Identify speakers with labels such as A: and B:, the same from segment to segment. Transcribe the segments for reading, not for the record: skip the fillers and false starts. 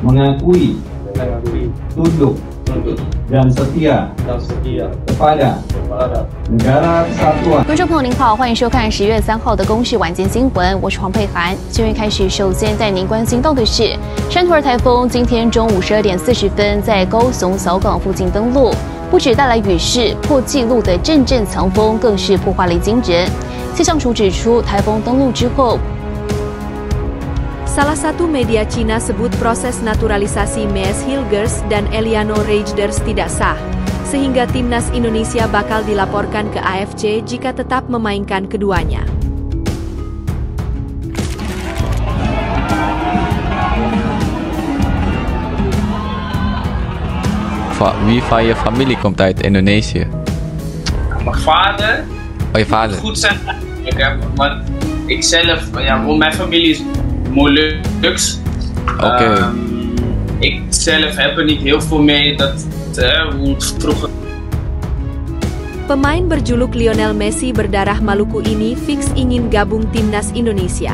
A: mengakui, tunduk, dan setia kepada negara kesatuan。
B: 观众朋友您好，欢迎收看10月3号的公视晚间新闻，我是黄佩涵。新闻开始，首先带您关心到的是，山图尔台风今天中午12点40分在高雄小港附近登陆，不止带来雨势，破纪录的阵阵强风更是破坏力惊人。气象署指出，台风登陆之后。
C: Salah satu media Cina sebut proses naturalisasi Mees Hilgers dan Eliano Reijnders tidak sah, sehingga timnas Indonesia bakal dilaporkan ke AFC jika tetap memainkan keduanya.
D: Wie van je familie komt uit Indonesië?
E: Mijn vader.
D: Oh, je vader?
E: Goed zijn, maar ik zelf, ja, mijn familie is Molux. Ik zelf heb er niet heel veel mee dat hoe het vroeger.
C: Pemain berjuluk Lionel Messi berdarah Maluku ini fix ingin gabung timnas Indonesia.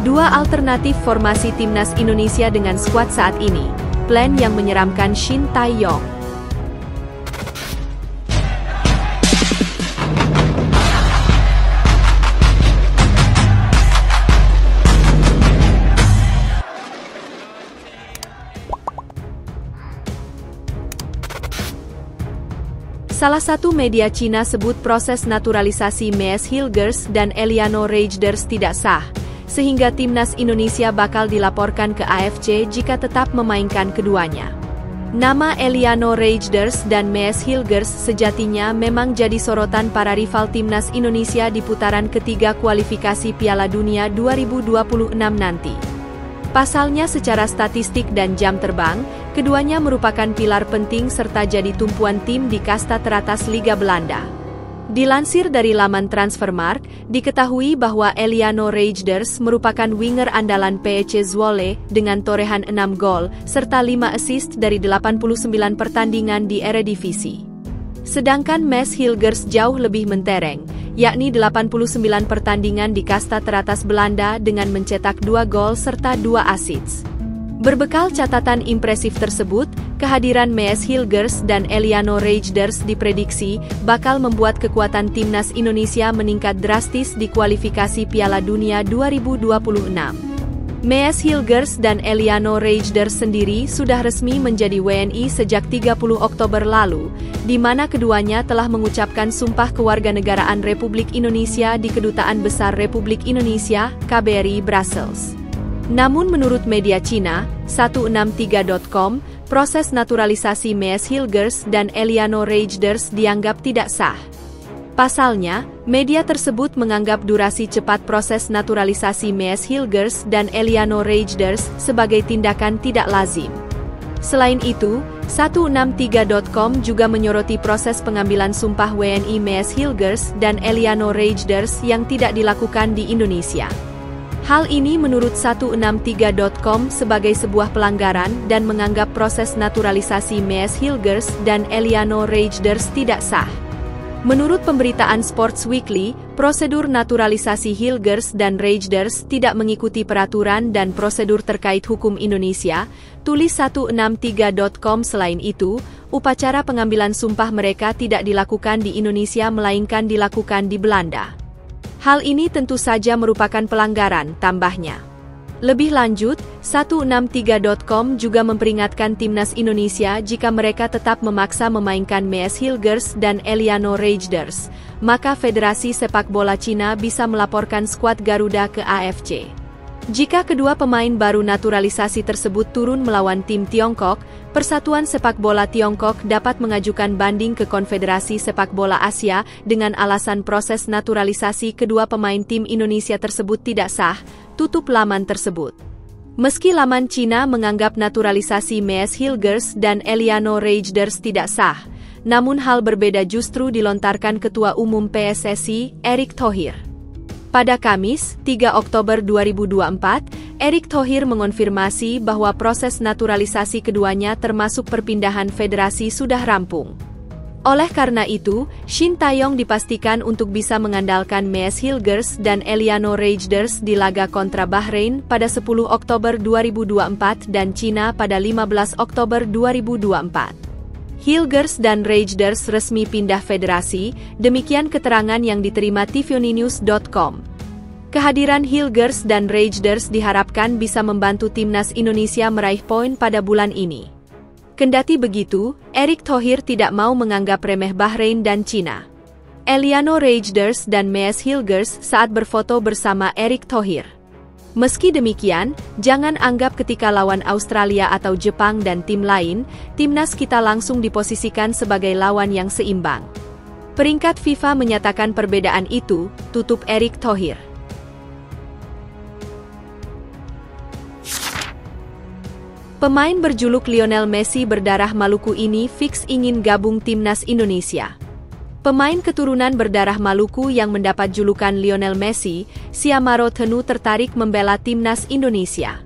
C: Dua alternatif formasi timnas Indonesia dengan skuad saat ini, plan yang menyeramkan Shin Tae-yong. Salah satu media Cina sebut proses naturalisasi Mees Hilgers dan Eliano Reijnders tidak sah, sehingga timnas Indonesia bakal dilaporkan ke AFC jika tetap memainkan keduanya. Nama Eliano Reijnders dan Mees Hilgers sejatinya memang jadi sorotan para rival timnas Indonesia di putaran ketiga kualifikasi Piala Dunia 2026 nanti. Pasalnya secara statistik dan jam terbang, keduanya merupakan pilar penting serta jadi tumpuan tim di kasta teratas Liga Belanda. Dilansir dari laman Transfermarkt, diketahui bahwa Eliano Reijnders merupakan winger andalan PEC Zwolle dengan torehan 6 gol, serta 5 assist dari 89 pertandingan di Eredivisie. Sedangkan Mees Hilgers jauh lebih mentereng, yakni 89 pertandingan di kasta teratas Belanda dengan mencetak 2 gol serta 2 assist. Berbekal catatan impresif tersebut, kehadiran Mees Hilgers dan Eliano Reijnders diprediksi bakal membuat kekuatan timnas Indonesia meningkat drastis di kualifikasi Piala Dunia 2026. Mees Hilgers dan Eliano Reijnders sendiri sudah resmi menjadi WNI sejak 30 Oktober lalu, di mana keduanya telah mengucapkan sumpah kewarganegaraan Republik Indonesia di Kedutaan Besar Republik Indonesia, KBRI Brussels. Namun menurut media Cina, 163.com, proses naturalisasi Mees Hilgers dan Eliano Reijnders dianggap tidak sah. Pasalnya, media tersebut menganggap durasi cepat proses naturalisasi Mees Hilgers dan Eliano Reijnders sebagai tindakan tidak lazim. Selain itu, 163.com juga menyoroti proses pengambilan sumpah WNI Mees Hilgers dan Eliano Reijnders yang tidak dilakukan di Indonesia. Hal ini menurut 163.com sebagai sebuah pelanggaran dan menganggap proses naturalisasi Mees Hilgers dan Eliano Reijnders tidak sah. Menurut pemberitaan Sports Weekly, prosedur naturalisasi Hilgers dan Reijnders tidak mengikuti peraturan dan prosedur terkait hukum Indonesia, tulis 163.com. Selain itu, upacara pengambilan sumpah mereka tidak dilakukan di Indonesia melainkan dilakukan di Belanda. Hal ini tentu saja merupakan pelanggaran, tambahnya. Lebih lanjut, 163.com juga memperingatkan timnas Indonesia jika mereka tetap memaksa memainkan Mees Hilgers dan Eliano Reijnders, maka Federasi Sepak Bola Cina bisa melaporkan skuad Garuda ke AFC. Jika kedua pemain baru naturalisasi tersebut turun melawan tim Tiongkok, Persatuan Sepak Bola Tiongkok dapat mengajukan banding ke Konfederasi Sepak Bola Asia dengan alasan proses naturalisasi kedua pemain tim Indonesia tersebut tidak sah, tutup laman tersebut. Meski laman Cina menganggap naturalisasi Mees Hilgers dan Eliano Reijnders tidak sah, namun hal berbeda justru dilontarkan Ketua Umum PSSI, Erick Thohir. Pada Kamis, 3 Oktober 2024, Erick Thohir mengonfirmasi bahwa proses naturalisasi keduanya termasuk perpindahan federasi sudah rampung. Oleh karena itu, Shin Tae-yong dipastikan untuk bisa mengandalkan Mees Hilgers dan Eliano Reijnders di laga kontra Bahrain pada 10 Oktober 2024 dan Cina pada 15 Oktober 2024. Hilgers dan Reijnders resmi pindah federasi, demikian keterangan yang diterima tvnews.com. Kehadiran Hilgers dan Reijnders diharapkan bisa membantu timnas Indonesia meraih poin pada bulan ini. Kendati begitu, Erick Thohir tidak mau menganggap remeh Bahrain dan Cina. Eliano Reijnders dan Mees Hilgers saat berfoto bersama Erick Thohir. Meski demikian, jangan anggap ketika lawan Australia atau Jepang dan tim lain, timnas kita langsung diposisikan sebagai lawan yang seimbang. Peringkat FIFA menyatakan perbedaan itu, tutup Erick Thohir. Pemain berjuluk Lionel Messi berdarah Maluku ini fix ingin gabung timnas Indonesia. Pemain keturunan berdarah Maluku yang mendapat julukan Lionel Messi, Siamaro Thenu tertarik membela timnas Indonesia.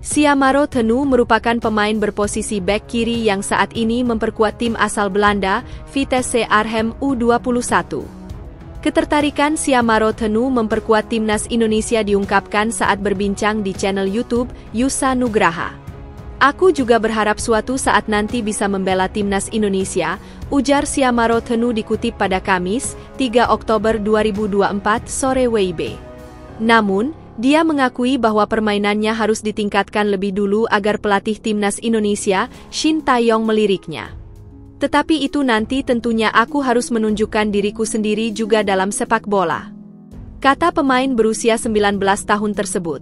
C: Siamaro Thenu merupakan pemain berposisi bek kiri yang saat ini memperkuat tim asal Belanda, Vitesse Arnhem U21. Ketertarikan Siamaro Thenu memperkuat timnas Indonesia diungkapkan saat berbincang di channel YouTube Yusa Nugraha. Aku juga berharap suatu saat nanti bisa membela timnas Indonesia, ujar Siamaro Thenu dikutip pada Kamis, 3 Oktober 2024 sore WIB. Namun, dia mengakui bahwa permainannya harus ditingkatkan lebih dulu agar pelatih timnas Indonesia, Shin Tae-yong meliriknya. Tetapi itu nanti tentunya aku harus menunjukkan diriku sendiri juga dalam sepak bola, kata pemain berusia 19 tahun tersebut.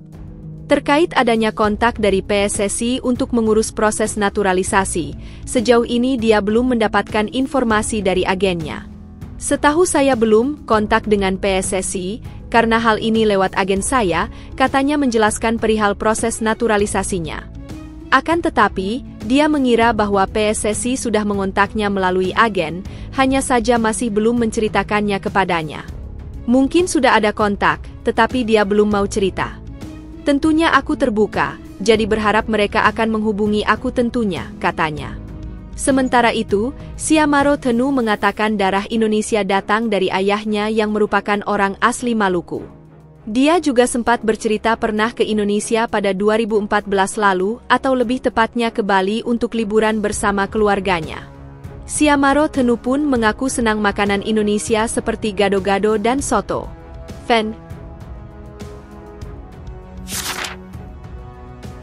C: Terkait adanya kontak dari PSSI untuk mengurus proses naturalisasi, sejauh ini dia belum mendapatkan informasi dari agennya. Setahu saya belum kontak dengan PSSI, karena hal ini lewat agen saya, katanya menjelaskan perihal proses naturalisasinya. Akan tetapi, dia mengira bahwa PSSI sudah mengontaknya melalui agen, hanya saja masih belum menceritakannya kepadanya. Mungkin sudah ada kontak, tetapi dia belum mau cerita. Tentunya aku terbuka, jadi berharap mereka akan menghubungi aku tentunya, katanya. Sementara itu, Siamaro Thenu mengatakan darah Indonesia datang dari ayahnya yang merupakan orang asli Maluku. Dia juga sempat bercerita pernah ke Indonesia pada 2014 lalu, atau lebih tepatnya ke Bali untuk liburan bersama keluarganya. Siamaro Thenu pun mengaku senang makanan Indonesia seperti gado-gado dan soto.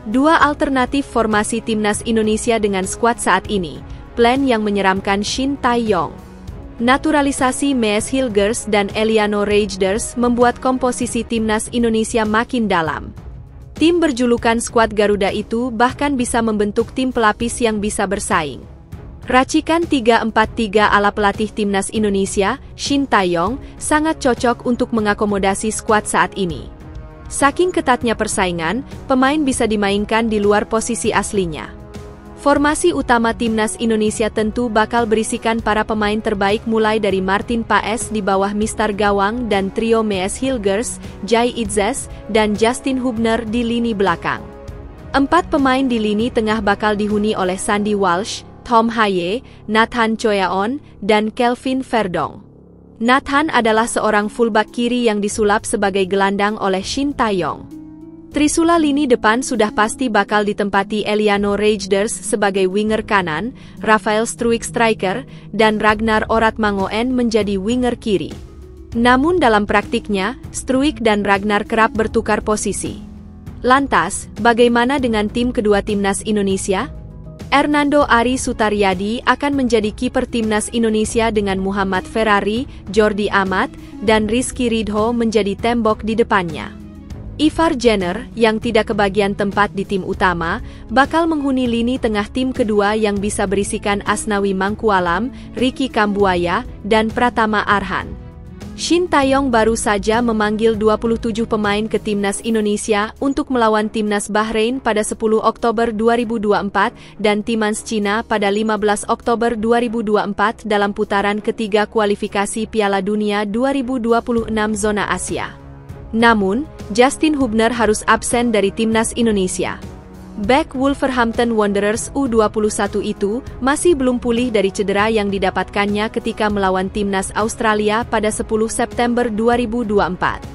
C: Dua alternatif formasi timnas Indonesia dengan skuad saat ini, plan yang menyeramkan Shin Tae-yong. Naturalisasi Mees Hilgers dan Eliano Reijnders membuat komposisi timnas Indonesia makin dalam. Tim berjulukan skuad Garuda itu bahkan bisa membentuk tim pelapis yang bisa bersaing. Racikan 3-4-3 ala pelatih timnas Indonesia, Shin Tae-yong, sangat cocok untuk mengakomodasi skuad saat ini. Saking ketatnya persaingan, pemain bisa dimainkan di luar posisi aslinya. Formasi utama timnas Indonesia tentu bakal berisikan para pemain terbaik mulai dari Martin Paes di bawah Mister Gawang dan trio Mees Hilgers, Jai Itzes, dan Justin Hubner di lini belakang. 4 pemain di lini tengah bakal dihuni oleh Sandy Walsh, Tom Haye, Nathan Choyaon, dan Kelvin Verdong. Nathan adalah seorang fullback kiri yang disulap sebagai gelandang oleh Shin Tae-yong. Trisula lini depan sudah pasti bakal ditempati Eliano Reijnders sebagai winger kanan, Rafael Struijk striker, dan Ragnar Oratmangoen menjadi winger kiri. Namun dalam praktiknya, Struijk dan Ragnar kerap bertukar posisi. Lantas, bagaimana dengan tim kedua timnas Indonesia? Hernando Ari Sutaryadi akan menjadi kiper timnas Indonesia dengan Muhammad Ferrari, Jordi Amat, dan Rizky Ridho menjadi tembok di depannya. Ivar Jenner, yang tidak kebagian tempat di tim utama, bakal menghuni lini tengah tim kedua yang bisa berisikan Asnawi Mangkualam, Ricky Kambuaya, dan Pratama Arhan. Shin Tae-yong baru saja memanggil 27 pemain ke timnas Indonesia untuk melawan timnas Bahrain pada 10 Oktober 2024 dan timnas Cina pada 15 Oktober 2024 dalam putaran ketiga kualifikasi Piala Dunia 2026 zona Asia. Namun, Justin Hubner harus absen dari timnas Indonesia. Bek Wolverhampton Wanderers U21 itu masih belum pulih dari cedera yang didapatkannya ketika melawan timnas Australia pada 10 September 2024.